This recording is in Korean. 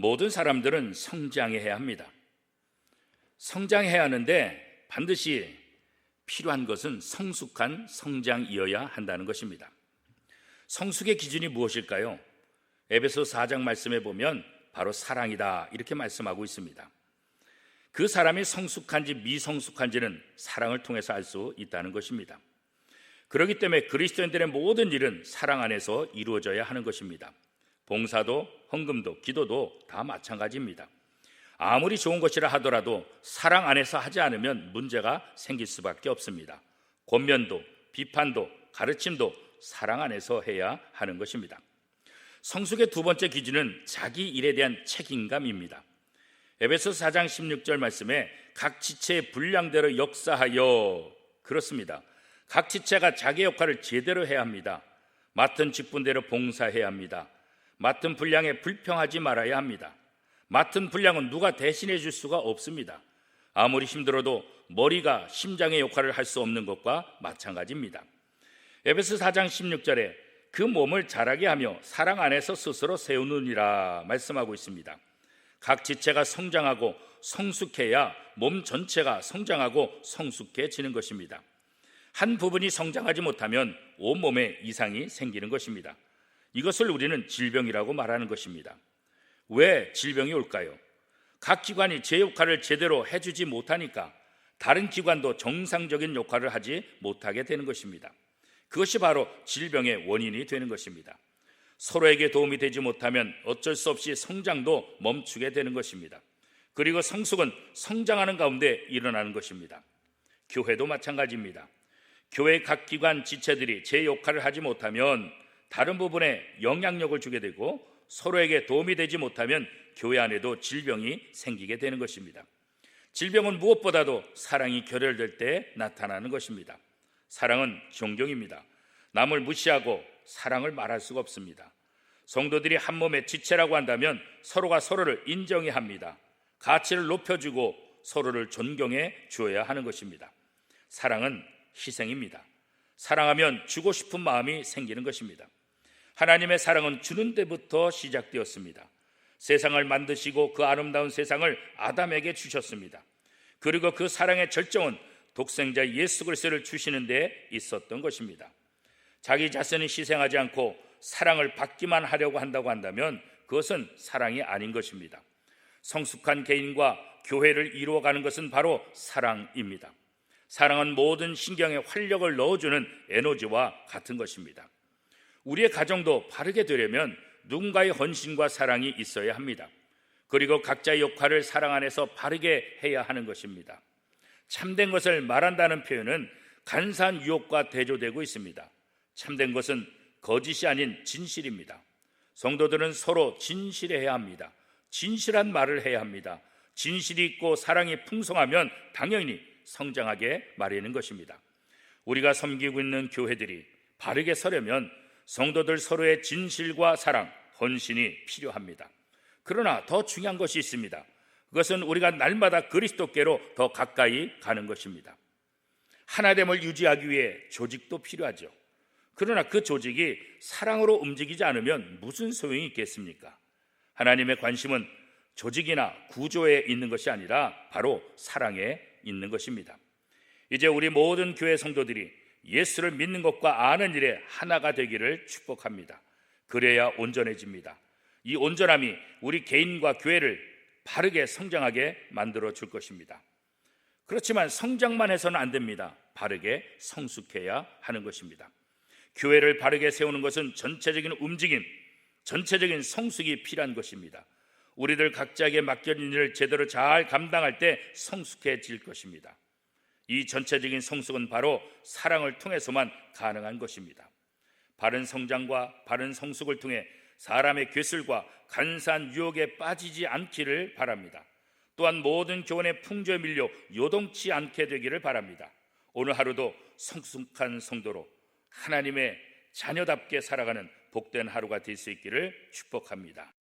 모든 사람들은 성장해야 합니다. 성장해야 하는데 반드시 필요한 것은 성숙한 성장이어야 한다는 것입니다. 성숙의 기준이 무엇일까요? 에베소 4장 말씀에 보면 바로 사랑이다 이렇게 말씀하고 있습니다. 그 사람이 성숙한지 미성숙한지는 사랑을 통해서 알 수 있다는 것입니다. 그렇기 때문에 그리스도인들의 모든 일은 사랑 안에서 이루어져야 하는 것입니다. 봉사도 헌금도 기도도 다 마찬가지입니다. 아무리 좋은 것이라 하더라도 사랑 안에서 하지 않으면 문제가 생길 수밖에 없습니다. 권면도 비판도 가르침도 사랑 안에서 해야 하는 것입니다. 성숙의 두 번째 기준은 자기 일에 대한 책임감입니다. 에베소서 4장 16절 말씀에 각 지체의 분량대로 역사하여, 그렇습니다. 각 지체가 자기 역할을 제대로 해야 합니다. 맡은 직분대로 봉사해야 합니다. 맡은 분량에 불평하지 말아야 합니다. 맡은 분량은 누가 대신해 줄 수가 없습니다. 아무리 힘들어도 머리가 심장의 역할을 할 수 없는 것과 마찬가지입니다. 에베소 4장 16절에 그 몸을 자라게 하며 사랑 안에서 스스로 세우느니라 말씀하고 있습니다. 각 지체가 성장하고 성숙해야 몸 전체가 성장하고 성숙해지는 것입니다. 한 부분이 성장하지 못하면 온몸에 이상이 생기는 것입니다. 이것을 우리는 질병이라고 말하는 것입니다. 왜 질병이 올까요? 각 기관이 제 역할을 제대로 해주지 못하니까 다른 기관도 정상적인 역할을 하지 못하게 되는 것입니다. 그것이 바로 질병의 원인이 되는 것입니다. 서로에게 도움이 되지 못하면 어쩔 수 없이 성장도 멈추게 되는 것입니다. 그리고 성숙은 성장하는 가운데 일어나는 것입니다. 교회도 마찬가지입니다. 교회 각 기관 지체들이 제 역할을 하지 못하면 다른 부분에 영향력을 주게 되고 서로에게 도움이 되지 못하면 교회 안에도 질병이 생기게 되는 것입니다. 질병은 무엇보다도 사랑이 결여될 때 나타나는 것입니다. 사랑은 존경입니다. 남을 무시하고 사랑을 말할 수가 없습니다. 성도들이 한 몸의 지체라고 한다면 서로가 서로를 인정해야 합니다. 가치를 높여주고 서로를 존경해 주어야 하는 것입니다. 사랑은 희생입니다. 사랑하면 주고 싶은 마음이 생기는 것입니다. 하나님의 사랑은 주는 데부터 시작되었습니다. 세상을 만드시고 그 아름다운 세상을 아담에게 주셨습니다. 그리고 그 사랑의 절정은 독생자 예수 그리스도를 주시는 데 있었던 것입니다. 자기 자신을 희생하지 않고 사랑을 받기만 하려고 한다고 한다면 그것은 사랑이 아닌 것입니다. 성숙한 개인과 교회를 이루어가는 것은 바로 사랑입니다. 사랑은 모든 신경에 활력을 넣어주는 에너지와 같은 것입니다. 우리의 가정도 바르게 되려면 누군가의 헌신과 사랑이 있어야 합니다. 그리고 각자의 역할을 사랑 안에서 바르게 해야 하는 것입니다. 참된 것을 말한다는 표현은 간사한 유혹과 대조되고 있습니다. 참된 것은 거짓이 아닌 진실입니다. 성도들은 서로 진실해야 합니다. 진실한 말을 해야 합니다. 진실이 있고 사랑이 풍성하면 당연히 성장하게 마련인 것입니다. 우리가 섬기고 있는 교회들이 바르게 서려면 성도들 서로의 진실과 사랑, 헌신이 필요합니다. 그러나 더 중요한 것이 있습니다. 그것은 우리가 날마다 그리스도께로 더 가까이 가는 것입니다. 하나됨을 유지하기 위해 조직도 필요하죠. 그러나 그 조직이 사랑으로 움직이지 않으면 무슨 소용이 있겠습니까? 하나님의 관심은 조직이나 구조에 있는 것이 아니라 바로 사랑에 있는 것입니다. 이제 우리 모든 교회 성도들이 예수를 믿는 것과 아는 일에 하나가 되기를 축복합니다. 그래야 온전해집니다. 이 온전함이 우리 개인과 교회를 바르게 성장하게 만들어 줄 것입니다. 그렇지만 성장만 해서는 안 됩니다. 바르게 성숙해야 하는 것입니다. 교회를 바르게 세우는 것은 전체적인 움직임, 전체적인 성숙이 필요한 것입니다. 우리들 각자에게 맡겨진 일을 제대로 잘 감당할 때 성숙해질 것입니다. 이 전체적인 성숙은 바로 사랑을 통해서만 가능한 것입니다. 바른 성장과 바른 성숙을 통해 사람의 괴술과 간사한 유혹에 빠지지 않기를 바랍니다. 또한 모든 교훈의 풍조에 밀려 요동치 않게 되기를 바랍니다. 오늘 하루도 성숙한 성도로 하나님의 자녀답게 살아가는 복된 하루가 될 수 있기를 축복합니다.